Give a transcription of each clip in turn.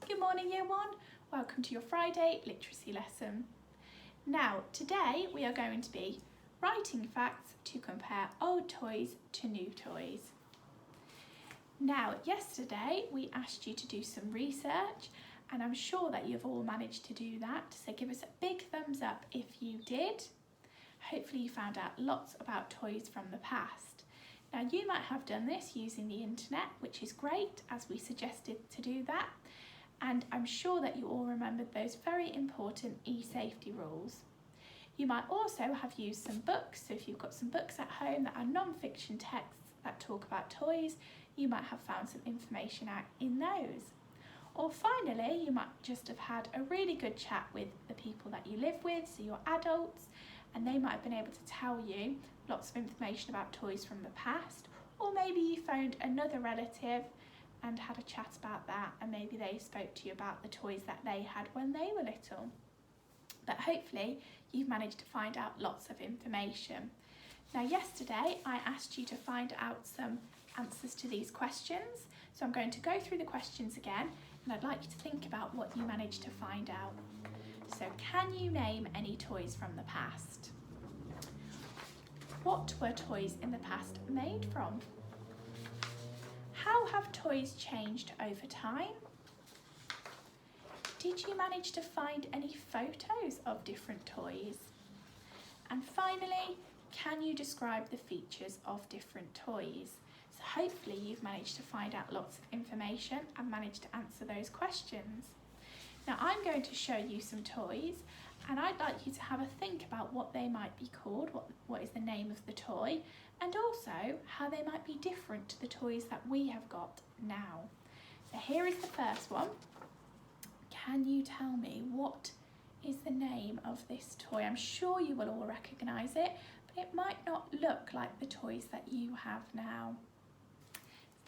Good morning Year 1, welcome to your Friday literacy lesson. Now today we are going to be writing facts to compare old toys to new toys. Now yesterday we asked you to do some research and I'm sure that you've all managed to do that, so give us a big thumbs up if you did. Hopefully you found out lots about toys from the past. Now you might have done this using the internet, which is great as we suggested to do that. And I'm sure that you all remembered those very important e-safety rules. You might also have used some books, so if you've got some books at home that are non-fiction texts that talk about toys, you might have found some information out in those. Or finally, you might just have had a really good chat with the people that you live with, so your adults, and they might have been able to tell you lots of information about toys from the past, or maybe you phoned another relative and had a chat about that, and maybe they spoke to you about the toys that they had when they were little. But hopefully you've managed to find out lots of information. Now yesterday I asked you to find out some answers to these questions, so I'm going to go through the questions again and I'd like you to think about what you managed to find out. So can you name any toys from the past? What were toys in the past made from? How have toys changed over time? Did you manage to find any photos of different toys? And finally, can you describe the features of different toys? So hopefully you've managed to find out lots of information and managed to answer those questions. Now I'm going to show you some toys and I'd like you to have a think about what they might be called, what is the name of the toy, and also how they might be different to the toys that we have got now. So here is the first one. Can you tell me what is the name of this toy? I'm sure you will all recognise it, but it might not look like the toys that you have now.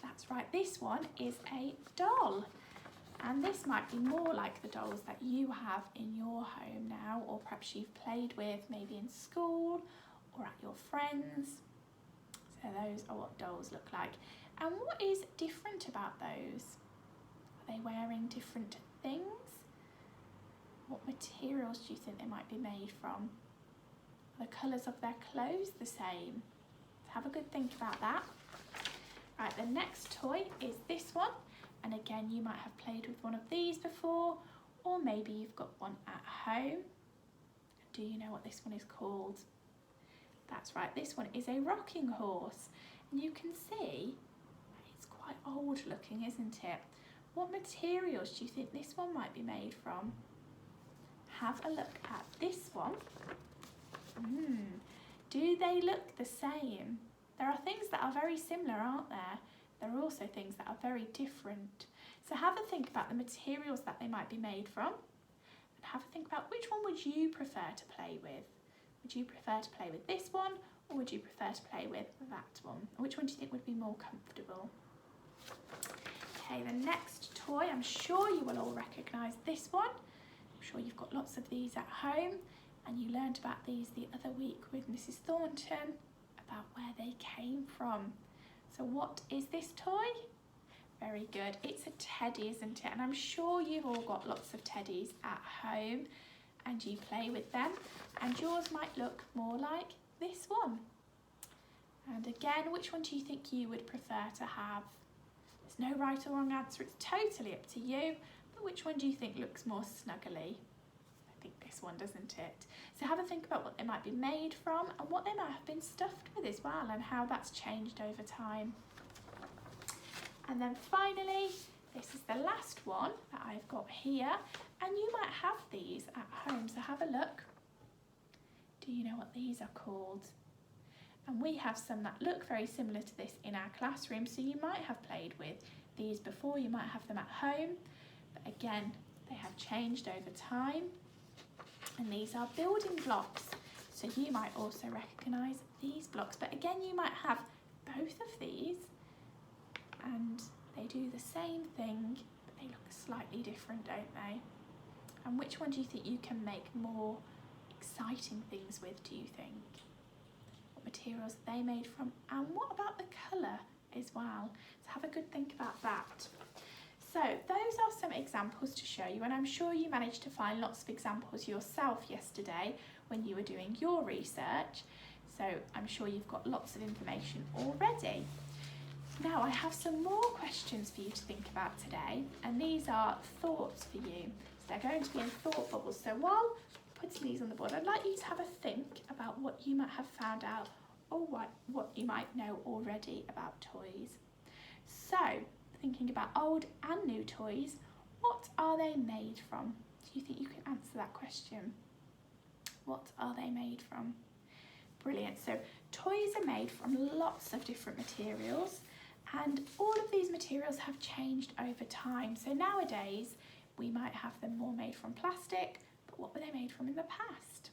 That's right, this one is a doll. And this might be more like the dolls that you have in your home now, or perhaps you've played with maybe in school or at your friends. So those are what dolls look like. And what is different about those? Are they wearing different things? What materials do you think they might be made from? Are the colours of their clothes the same? So have a good think about that. Right, the next toy is this one. And again, you might have played with one of these before, or maybe you've got one at home. Do you know what this one is called? That's right, this one is a rocking horse. And you can see it's quite old looking, isn't it? What materials do you think this one might be made from? Have a look at this one. Do they look the same? There are things that are very similar, aren't there? There are also things that are very different. So have a think about the materials that they might be made from, and have a think about which one would you prefer to play with. Would you prefer to play with this one, or would you prefer to play with that one? Which one do you think would be more comfortable? Okay, the next toy, I'm sure you will all recognise this one. I'm sure you've got lots of these at home, and you learned about these the other week with Mrs. Thornton about where they came from. So what is this toy? Very good. It's a teddy, isn't it? And I'm sure you've all got lots of teddies at home and you play with them. And yours might look more like this one. And again, which one do you think you would prefer to have? There's no right or wrong answer. It's totally up to you. But which one do you think looks more snuggly? I think this one, doesn't it? So have a think about what they might be made from and what they might have been stuffed with as well, and how that's changed over time. And then finally, this is the last one that I've got here, and you might have these at home, so have a look. Do you know what these are called? And we have some that look very similar to this in our classroom, so you might have played with these before, you might have them at home, but again, they have changed over time. And these are building blocks, so you might also recognise these blocks, but again you might have both of these and they do the same thing, but they look slightly different, don't they? And which one do you think you can make more exciting things with, do you think? What materials are they made from, and what about the colour as well? So have a good think about that. So those are some examples to show you, and I'm sure you managed to find lots of examples yourself yesterday when you were doing your research. So I'm sure you've got lots of information already. Now I have some more questions for you to think about today, and these are thoughts for you. So they're going to be in thought bubbles. So while putting these on the board, I'd like you to have a think about what you might have found out or what you might know already about toys. So, thinking about old and new toys, what are they made from? Do you think you can answer that question? What are they made from? Brilliant. So toys are made from lots of different materials, and all of these materials have changed over time. So nowadays we might have them more made from plastic, but what were they made from in the past?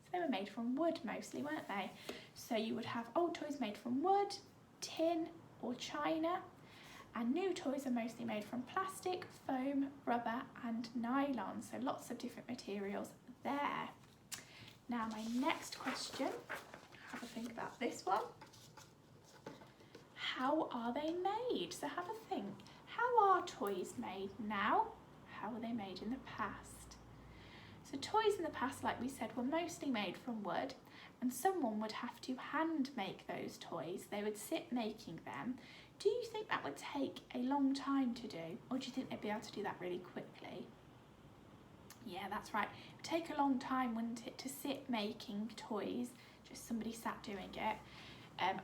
So they were made from wood mostly, weren't they? So you would have old toys made from wood, tin or china, and new toys are mostly made from plastic, foam, rubber and nylon. So lots of different materials there. Now my next question, have a think about this one. How are they made? So have a think. How are toys made now? How were they made in the past? So toys in the past, like we said, were mostly made from wood, and someone would have to hand make those toys. They would sit making them. Do you think that would take a long time to do, or do you think they'd be able to do that really quickly? Yeah, that's right. It would take a long time, wouldn't it, to sit making toys, just somebody sat doing it.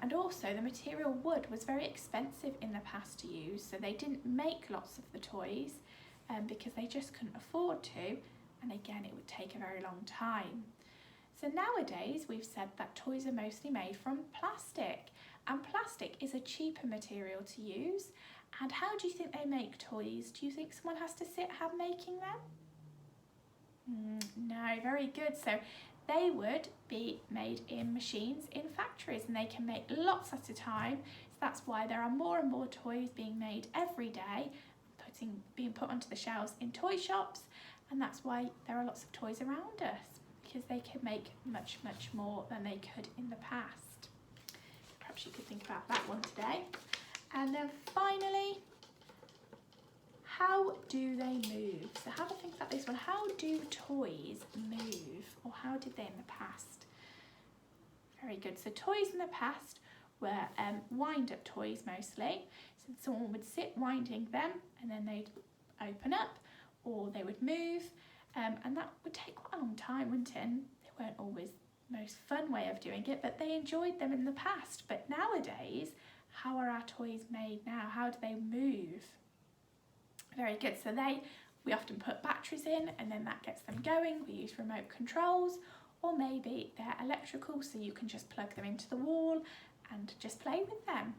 And also the material wood was very expensive in the past to use, so they didn't make lots of the toys because they just couldn't afford to, and again it would take a very long time. So nowadays we've said that toys are mostly made from plastic, and plastic is a cheaper material to use. And how do you think they make toys? Do you think someone has to sit making them? No, very good. So they would be made in machines in factories, and they can make lots at a time. So that's why there are more and more toys being made every day, being put onto the shelves in toy shops, and that's why there are lots of toys around us, because they can make much, much more than they could in the past. Perhaps you could think about that one today. And then finally, how do they move? So have a think about this one. How do toys move, or how did they in the past? Very good. So toys in the past were wind-up toys mostly. So someone would sit winding them, and then they'd open up, or they would move, and that would take quite a long time, wouldn't it? And they weren't always the most fun way of doing it, but they enjoyed them in the past. But nowadays, how are our toys made now? How do they move? Very good. So we often put batteries in, and then that gets them going. We use remote controls, or maybe they're electrical, so you can just plug them into the wall and just play with them.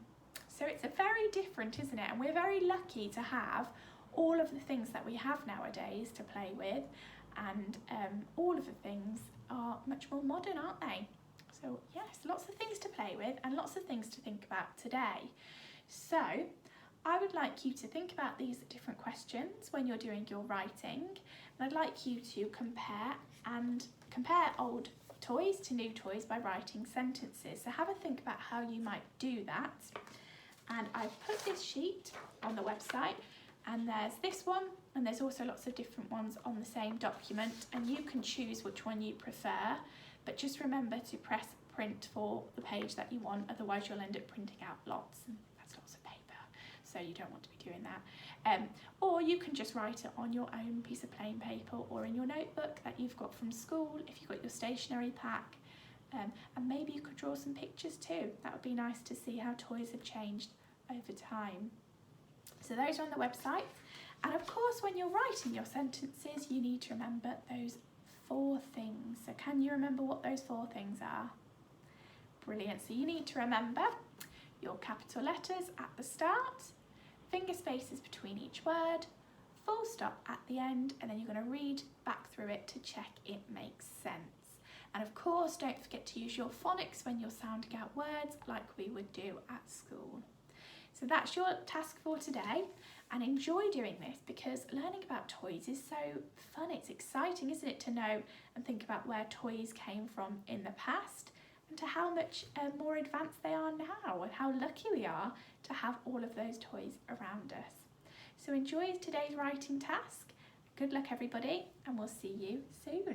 So it's a very different, isn't it? And we're very lucky to have all of the things that we have nowadays to play with, and all of the things are much more modern, aren't they? So yes, lots of things to play with and lots of things to think about today. So I would like you to think about these different questions when you're doing your writing, and I'd like you to compare old toys to new toys by writing sentences. So have a think about how you might do that. And I've put this sheet on the website, and there's this one, and there's also lots of different ones on the same document, and you can choose which one you prefer, but just remember to press print for the page that you want, otherwise you'll end up printing out lots, and that's lots of paper, so you don't want to be doing that. Or you can just write it on your own piece of plain paper, or in your notebook that you've got from school if you've got your stationery pack. And maybe you could draw some pictures too. That would be nice to see how toys have changed over time. So those are on the website. And of course, when you're writing your sentences, you need to remember those 4 things. So can you remember what those 4 things are? Brilliant. So you need to remember your capital letters at the start, finger spaces between each word, full stop at the end, and then you're going to read back through it to check it makes sense. And of course, don't forget to use your phonics when you're sounding out words like we would do at school. So that's your task for today, and enjoy doing this, because learning about toys is so fun. It's exciting, isn't it, to know and think about where toys came from in the past, and to how much more advanced they are now, and how lucky we are to have all of those toys around us. So enjoy today's writing task. Good luck everybody, and we'll see you soon.